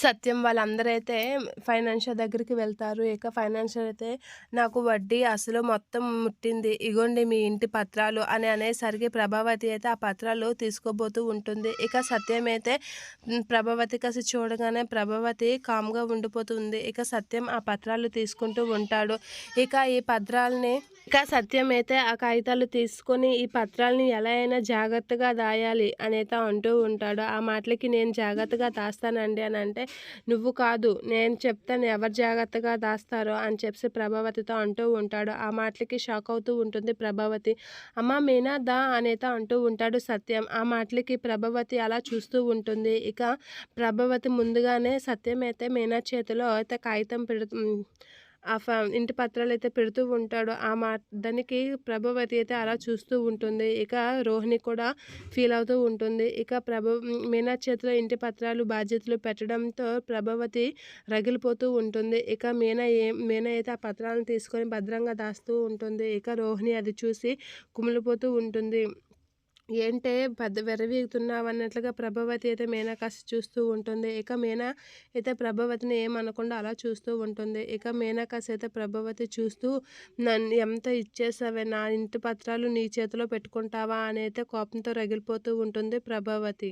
సత్యం వాళ్ళందరైతే financier దగ్గరికి వెళ్తారు. ఇక ఫైనాన్షియర్ అయితే నాకు వడ్డీ, అసలు మొత్తం ముట్టింది. ఇగోండి మీ ఇంటి పత్రాలు అని అనేసరికి ప్రభావతి అయితే ఆ పత్రాలు తీసుకోబోతూ ఉంటుంది. ఇక సత్యం అయితే ప్రభావతి కసి చూడగానే ప్రభావతి కామ్‌గా ఉండిపోతుంది. ఇక సత్యం ఆ పత్రాలు తీసుకుంటూ ఉంటాడు. ఇక ఈ పత్రాల్ని సత్యం అయితే ఆ కాగితాలు తీసుకొని ఈ పత్రాల్ని ఎలా అయినా జాగ్రత్తగా దాయాలి అనైతే అంటూ ఉంటాడు. ఆ మాటలకి నేను జాగ్రత్తగా దాస్తానండి అని అంటే, నువ్వు కాదు నేను చెప్తాను ఎవరు జాగ్రత్తగా దాస్తారో అని చెప్పి ప్రభావతితో అంటూ ఉంటాడు. ఆ మాటలకి షాక్ అవుతూ ఉంటుంది ప్రభావతి. అమ్మ మీనా దా అనైతే అంటూ ఉంటాడు సత్యం. ఆ మాటలకి ప్రభావతి అలా చూస్తూ ఉంటుంది. ఇక ప్రభావతి ముందుగానే సత్యం అయితే మీనా చేతిలో అయితే కాగితం ఆ ఇంటి పత్రాలైతే పెడుతూ ఉంటాడు. దానికి ప్రభావతి అయితే అలా చూస్తూ ఉంటుంది. ఇక రోహిణి కూడా ఫీల్ అవుతూ ఉంటుంది. ఇక మీనా చేతిలో ఇంటి పత్రాలు, బాధ్యతలు పెట్టడంతో ప్రభావతి రగిలిపోతూ ఉంటుంది. ఇక మీనా అయితే ఆ పత్రాలను తీసుకొని భద్రంగా దాస్తూ ఉంటుంది. ఇక రోహిణి అది చూసి కుమిలిపోతూ ఉంటుంది. ఏంటే పెద్ద విర్రవీగుతున్నావన్నట్లుగా ప్రభావతి అయితే మీనా కాస్త చూస్తూ ఉంటుంది. ఇక మీనా అయితే ప్రభావతిని ఏమనకుండా అలా చూస్తూ ఉంటుంది. ఇక మీనా కాస్త అయితే ప్రభావతి చూస్తూ నన్ను ఎంత ఇచ్చేసావే, నా ఇంటి పత్రాలు నీ చేతిలో పెట్టుకుంటావా అని అయితే కోపంతో రగిలిపోతూ ఉంటుంది ప్రభావతి.